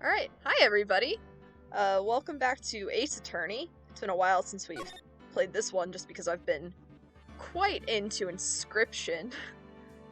Alright, hi everybody! Welcome back to Ace Attorney. It's been a while since we've played this one just because I've been quite into Inscription.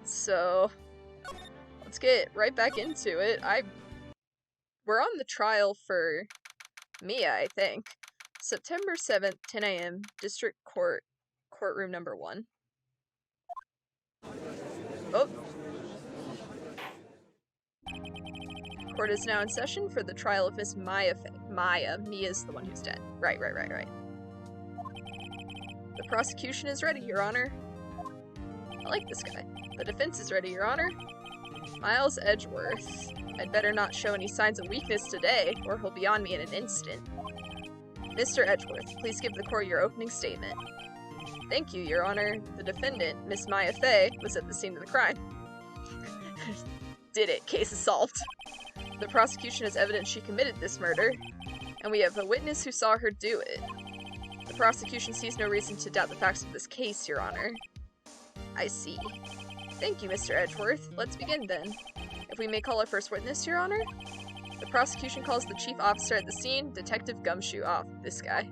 So, let's get right back into it. We're on the trial for Mia, I think. September 7th, 10 a.m., District Court, Courtroom number 1. Oh. Court is now in session for the trial of Miss Maya. Mia's the one who's dead. Right. The prosecution is ready, Your Honor. I like this guy. The defense is ready, Your Honor. Miles Edgeworth. I'd better not show any signs of weakness today, or he'll be on me in an instant. Mr. Edgeworth, please give the court your opening statement. Thank you, Your Honor. The defendant, Miss Maya Fey, was at the scene of the crime. Did it. Case is solved. The prosecution has evidence she committed this murder, and we have a witness who saw her do it. The prosecution sees no reason to doubt the facts of this case, Your Honor. I see. Thank you, Mr. Edgeworth. Let's begin, then. If we may call our first witness, Your Honor? The prosecution calls the chief officer at the scene, Detective Gumshoe. Oh, this guy.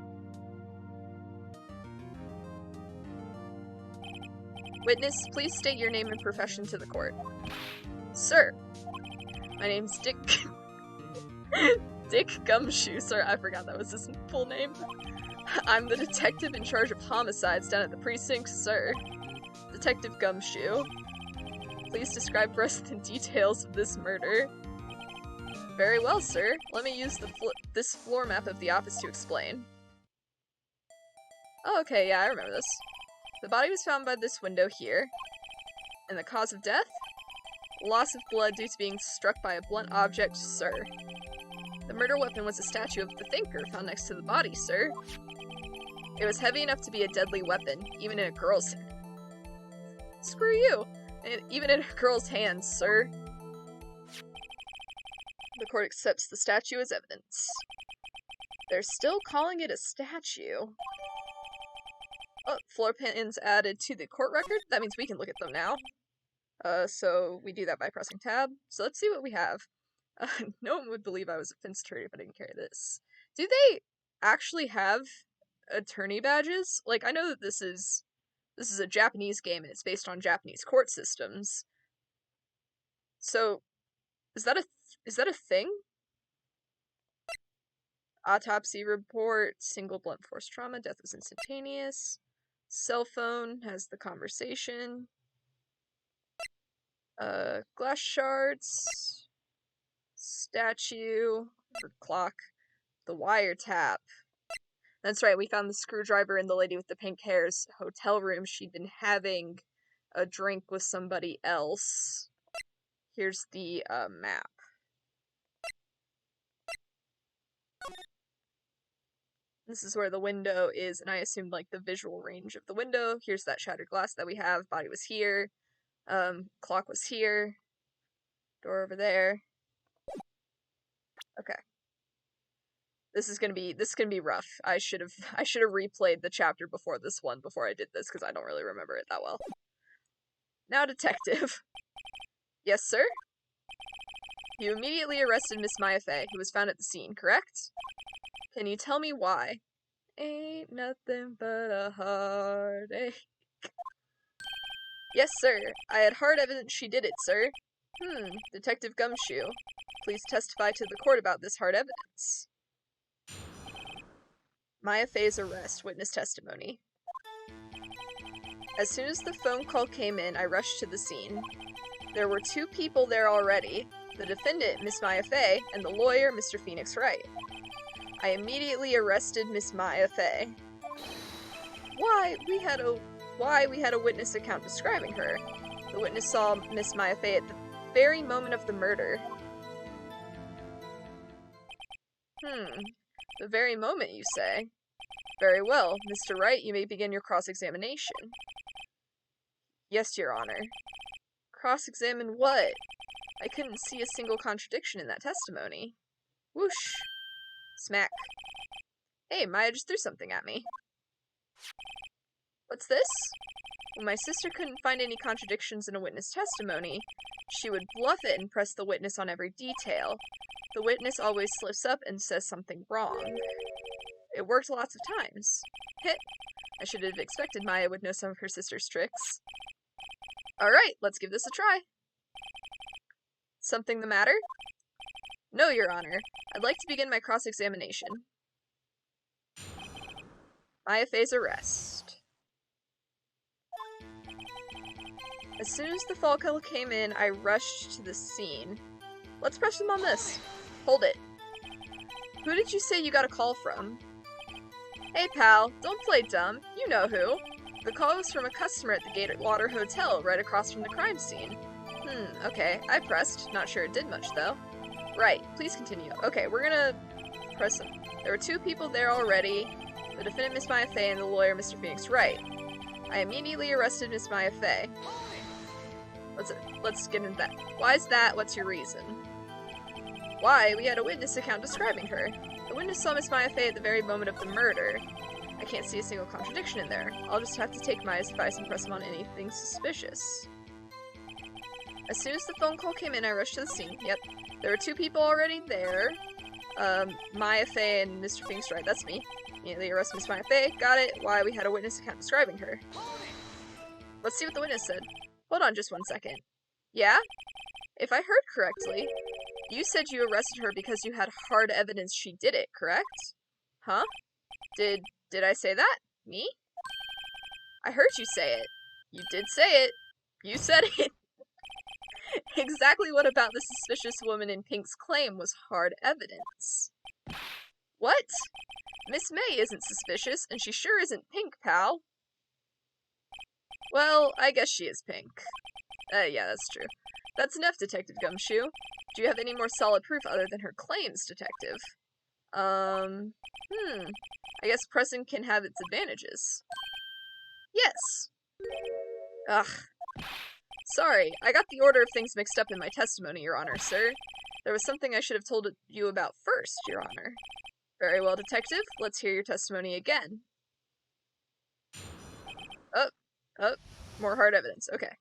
Witness, please state your name and profession to the court. Sir, my name's Dick... Dick Gumshoe, sir. I forgot that was his full name. I'm the detective in charge of homicides down at the precinct, sir. Detective Gumshoe. Please describe for us the details of this murder. Very well, sir. Let me use this floor map of the office to explain. Oh, okay, yeah, I remember this. The body was found by this window here. And the cause of death? Loss of blood due to being struck by a blunt object, sir. The murder weapon was a statue of the Thinker found next to the body, sir. It was heavy enough to be a deadly weapon, even in a girl's... Screw you! Even in a girl's hands, sir. The court accepts the statue as evidence. They're still calling it a statue. Oh, floor plans added to the court record? That means we can look at them now. So we do that by pressing tab. So let's see what we have. No one would believe I was a defense attorney if I didn't carry this. Do they actually have attorney badges? Like, I know that this is a Japanese game and it's based on Japanese court systems. So, is that a thing? Autopsy report, single blunt force trauma, death was instantaneous. Cell phone has the conversation. Glass shards, statue, or clock, the wiretap. That's right, we found the screwdriver in the lady with the pink hair's hotel room. She'd been having a drink with somebody else. Here's the, map. This is where the window is, and I assumed, like, the visual range of the window. Here's that shattered glass that we have. Body was here. Clock was here. Door over there. Okay. This is gonna be rough. I should have replayed the chapter before this one before I did this, because I don't really remember it that well. Now, detective. Yes, sir? You immediately arrested Miss Maya Fey, who was found at the scene, correct? Can you tell me why? Ain't nothing but a heartache. Yes, sir. I had hard evidence she did it, sir. Detective Gumshoe. Please testify to the court about this hard evidence. Maya Fey's arrest, witness testimony. As soon as the phone call came in, I rushed to the scene. There were 2 people there already, the defendant, Miss Maya Fey, and the lawyer, Mr. Phoenix Wright. I immediately arrested Miss Maya Fey. Why, we had a witness account describing her. The witness saw Miss Maya Fey at the very moment of the murder. The very moment, you say? Very well. Mr. Wright, you may begin your cross-examination. Yes, Your Honor. Cross-examine what? I couldn't see a single contradiction in that testimony. Whoosh. Smack. Hey, Maya just threw something at me. What's this? When my sister couldn't find any contradictions in a witness testimony, she would bluff it and press the witness on every detail. The witness always slips up and says something wrong. It worked lots of times. Hit. I should have expected Maya would know some of her sister's tricks. Alright, let's give this a try. Something the matter? No, Your Honor. I'd like to begin my cross-examination. Maya Fey's arrest. As soon as the Falco came in, I rushed to the scene. Let's press them on this. Hold it. Who did you say you got a call from? Hey pal, don't play dumb. You know who. The call was from a customer at the Gatorwater Hotel right across from the crime scene. Okay. I pressed. Not sure it did much though. Right, please continue. Okay, we're gonna press them. There were 2 people there already. The defendant, Miss Maya Fey, and the lawyer, Mr. Phoenix Wright. I immediately arrested Miss Maya Fey. Let's get into that. Why is that? What's your reason? Why? We had a witness account describing her. The witness saw Miss Maya Fey at the very moment of the murder. I can't see a single contradiction in there. I'll just have to take Maya's advice and press him on anything suspicious. As soon as the phone call came in, I rushed to the scene. Yep. There were 2 people already there. Maya Fey and Mr. Phoenix Wright. That's me. Immediately arrest Miss Maya Fey. Got it. Why? We had a witness account describing her. Let's see what the witness said. Hold on just one second. Yeah? If I heard correctly, you said you arrested her because you had hard evidence she did it, correct? Huh? Did I say that? Me? I heard you say it. You did say it. You said it. Exactly what about the suspicious woman in Pink's claim was hard evidence? What? Miss May isn't suspicious, and she sure isn't Pink, pal. Well, I guess she is Pink. Yeah, that's true. That's enough, Detective Gumshoe. Do you have any more solid proof other than her claims, Detective? I guess pressing can have its advantages. Yes. Ugh. Sorry, I got the order of things mixed up in my testimony, Your Honor, sir. There was something I should have told you about first, Your Honor. Very well, Detective. Let's hear your testimony again. More hard evidence. Okay.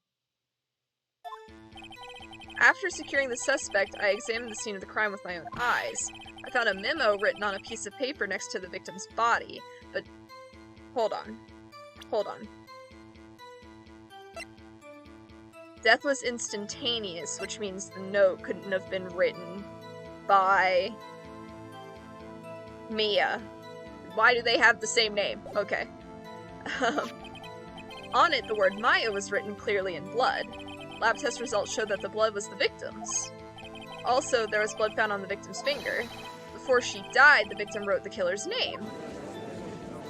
After securing the suspect, I examined the scene of the crime with my own eyes. I found a memo written on a piece of paper next to the victim's body, but... Hold on. Death was instantaneous, which means the note couldn't have been written by... Mia. Why do they have the same name? Okay. On it, the word Maya was written clearly in blood. Lab test results showed that the blood was the victim's. Also, there was blood found on the victim's finger. Before she died, the victim wrote the killer's name.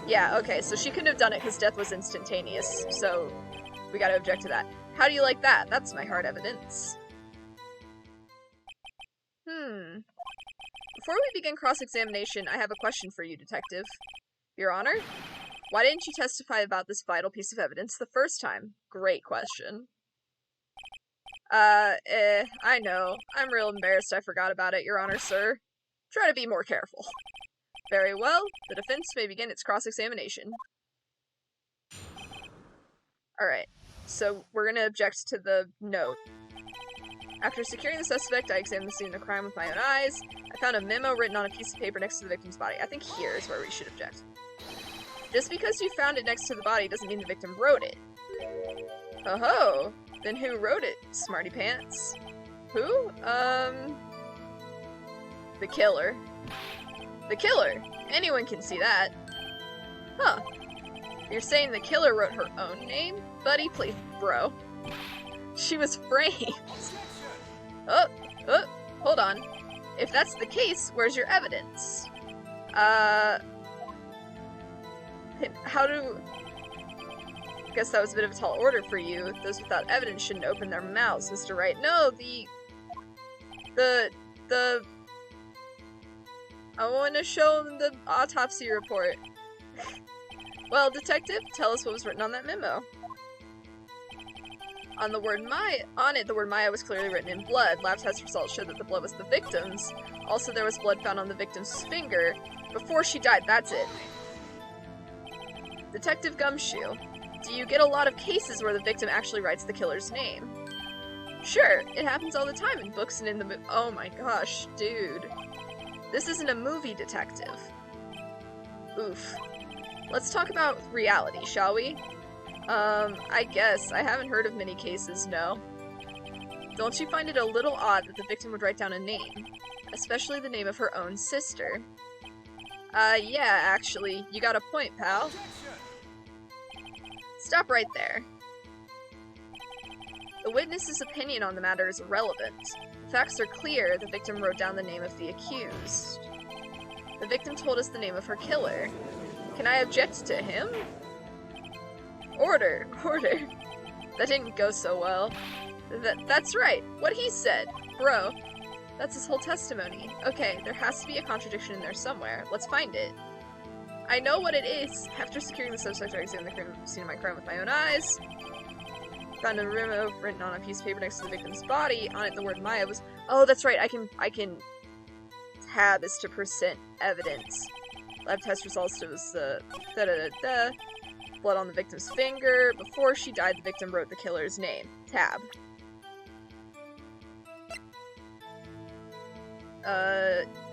Yeah, okay, so she couldn't have done it because death was instantaneous, so we gotta object to that. How do you like that? That's my hard evidence. Before we begin cross-examination, I have a question for you, Detective. Your Honor? Why didn't you testify about this vital piece of evidence the first time? Great question. I know. I'm real embarrassed I forgot about it, Your Honor, sir. Try to be more careful. Very well. The defense may begin its cross-examination. Alright, so we're gonna object to the note. After securing the suspect, I examined the scene of the crime with my own eyes. I found a memo written on a piece of paper next to the victim's body. I think here is where we should object. Just because you found it next to the body doesn't mean the victim wrote it. Oh-ho! Then who wrote it, smarty pants? Who? The killer. The killer! Anyone can see that. Huh. You're saying the killer wrote her own name? Buddy, please, bro. She was framed. Hold on. If that's the case, where's your evidence? How do... I guess that was a bit of a tall order for you. Those without evidence shouldn't open their mouths, Mr. Wright. No, I want to show them the autopsy report. Well, Detective, tell us what was written on that memo. On it, the word Maya was clearly written in blood. Lab test results showed that the blood was the victim's. Also, there was blood found on the victim's finger before she died. That's it. Detective Gumshoe, do you get a lot of cases where the victim actually writes the killer's name? Sure, it happens all the time in books and in the oh my gosh, dude. This isn't a movie, detective. Oof. Let's talk about reality, shall we? I guess. I haven't heard of many cases, no. Don't you find it a little odd that the victim would write down a name? Especially the name of her own sister. Yeah, actually. You got a point, pal. Stop right there. The witness's opinion on the matter is irrelevant. The facts are clear. The victim wrote down the name of the accused. The victim told us the name of her killer. Can I object to him? Order. That didn't go so well. That's right. What he said. Bro. That's his whole testimony. Okay, there has to be a contradiction in there somewhere. Let's find it. I know what it is. After securing the suspect, I examined the scene of my crime with my own eyes. Found a memo written on a piece of paper next to the victim's body. On it, the word Maya was... Oh, that's right. I can tab as to present evidence. Lab test results was blood on the victim's finger. Before she died, the victim wrote the killer's name. Tab.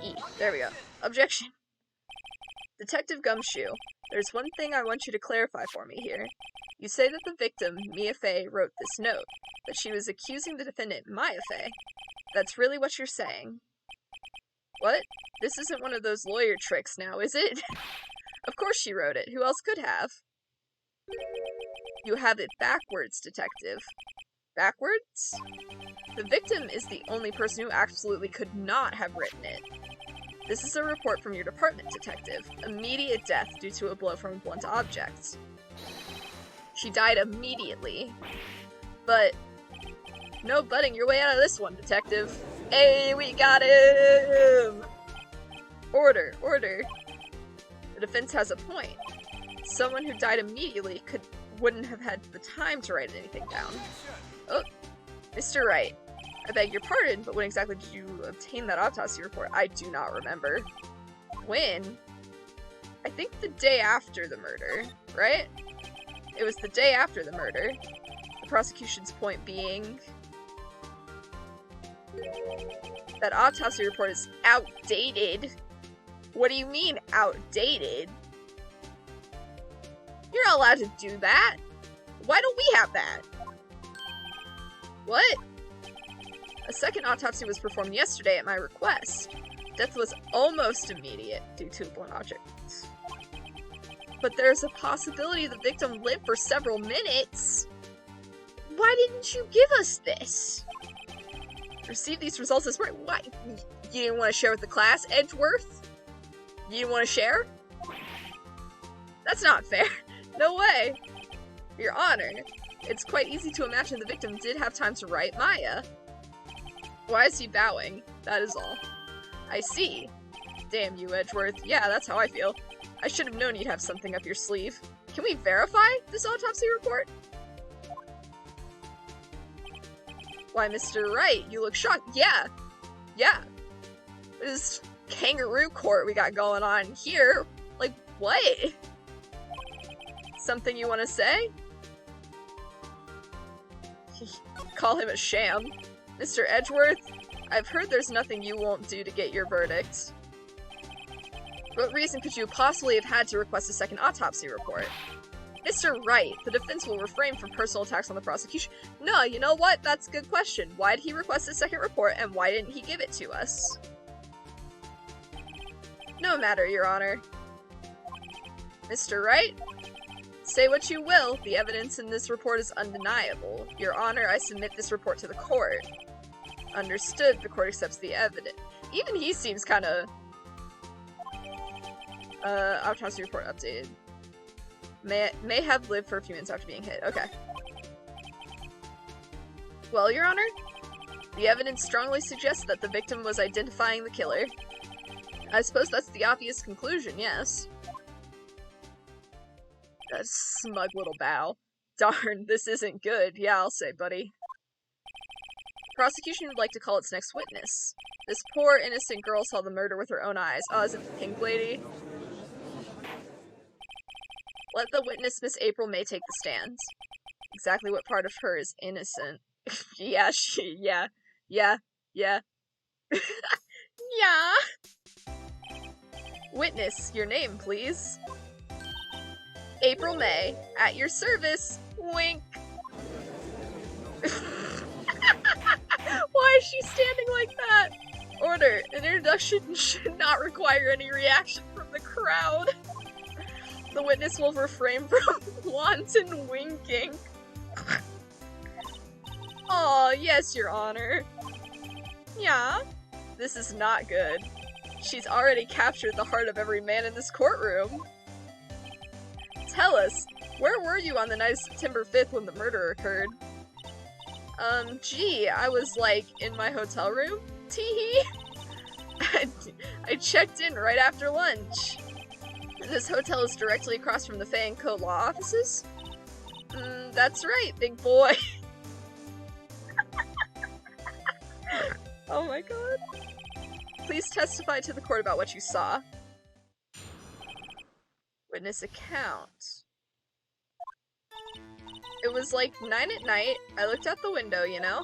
E. There we go. Objection. Detective Gumshoe, there's one thing I want you to clarify for me here. You say that the victim, Mia Fey, wrote this note, that she was accusing the defendant, Maya Fey. That's really what you're saying. What? This isn't one of those lawyer tricks now, is it? Of course she wrote it. Who else could have? You have it backwards, detective. Backwards? The victim is the only person who absolutely could not have written it. This is a report from your department, detective. Immediate death due to a blow from a blunt object. She died immediately. But no butting your way out of this one, detective. Hey, we got him! Order. The defense has a point. Someone who died immediately wouldn't have had the time to write anything down. Oh, Mr. Wright. I beg your pardon, but when exactly did you obtain that autopsy report? I do not remember. When? I think the day after the murder, right? It was the day after the murder. The prosecution's point being that autopsy report is outdated. What do you mean, outdated? You're not allowed to do that. Why don't we have that? What? A second autopsy was performed yesterday at my request. Death was almost immediate due to a blunt object. But there's a possibility the victim lived for several minutes. Why didn't you give us this? Receive these results this morning. Why? You didn't want to share with the class, Edgeworth? You didn't want to share? That's not fair. No way. Your Honor, it's quite easy to imagine the victim did have time to write Maya. Why is he bowing? That is all. I see. Damn you, Edgeworth. Yeah, that's how I feel. I should have known you'd have something up your sleeve. Can we verify this autopsy report? Why, Mr. Wright, you look shocked. Yeah. This kangaroo court we got going on here. Like, what? Something you want to say? Call him a sham. Mr. Edgeworth, I've heard there's nothing you won't do to get your verdict. What reason could you possibly have had to request a second autopsy report? Mr. Wright, the defense will refrain from personal attacks on the prosecution. No, you know what? That's a good question. Why did he request a second report, and why didn't he give it to us? No matter, Your Honor. Mr. Wright? Say what you will, the evidence in this report is undeniable. Your Honor, I submit this report to the court. Understood, the court accepts the evidence. Even he seems kinda... autopsy report updated. May have lived for a few minutes after being hit. Okay. Well, Your Honor, the evidence strongly suggests that the victim was identifying the killer. I suppose that's the obvious conclusion, yes. That smug little bow. Darn, this isn't good. Yeah, I'll say, buddy. Prosecution would like to call its next witness. This poor, innocent girl saw the murder with her own eyes. Oh, is it the pink lady? Let the witness, Miss April May, take the stand. Exactly what part of her is innocent? Yeah, yeah. Yeah. Yeah. Yeah. Witness, your name, please. April May, at your service. Wink. Why is she standing like that? Order, an introduction should not require any reaction from the crowd. The witness will refrain from wanton winking. Aw, yes, Your Honor. Yeah. This is not good. She's already captured the heart of every man in this courtroom. Tell us, where were you on the night of September 5th when the murder occurred? Gee, I was, like, in my hotel room? Teehee. I checked in right after lunch. This hotel is directly across from the Fay & Co. law offices? That's right, big boy. Oh my god. Please testify to the court about what you saw. Witness account. It was like 9 at night. I looked out the window, you know?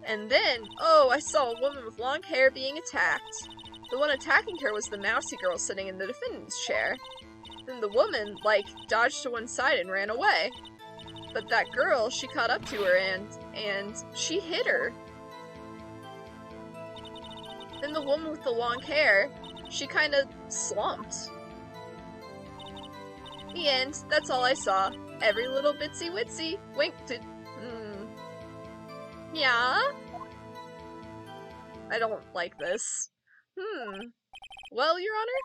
And then, oh, I saw a woman with long hair being attacked. The one attacking her was the mousy girl sitting in the defendant's chair. Then the woman, like, dodged to one side and ran away. But that girl, she caught up to her and she hit her. Then the woman with the long hair, she kinda slumped. The end. That's all I saw. Every little bitsy witsy. Winked it. Yeah? I don't like this. Well, Your Honor?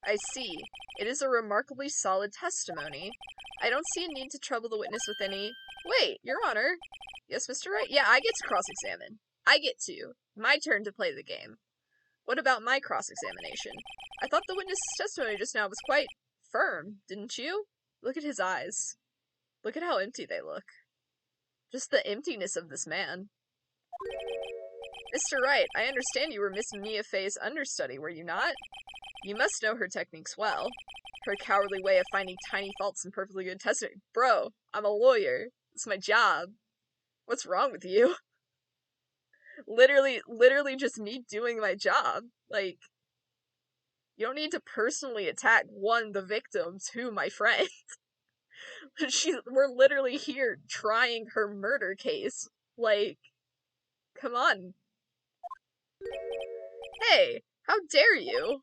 I see. It is a remarkably solid testimony. I don't see a need to trouble the witness with any— Wait, Your Honor. Yes, Mr. Wright? Yeah, I get to cross-examine. I get to. My turn to play the game. What about my cross-examination? I thought the witness's testimony just now was quite firm, didn't you? Look at his eyes. Look at how empty they look. Just the emptiness of this man. Mr. Wright, I understand you were Miss Mia Fey's understudy, were you not? You must know her techniques well. Her cowardly way of finding tiny faults in perfectly good testimony. Bro, I'm a lawyer. It's my job. What's wrong with you? Literally just me doing my job. Like, you don't need to personally attack, one, the victim, two, my friend. We're literally here trying her murder case. Like, come on. Hey, how dare you?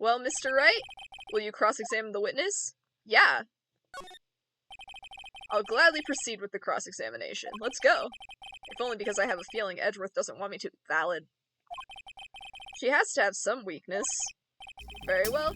Well, Mr. Wright, will you cross-examine the witness? Yeah. I'll gladly proceed with the cross-examination. Let's go. If only because I have a feeling Edgeworth doesn't want me to. Valid. She has to have some weakness. Very well.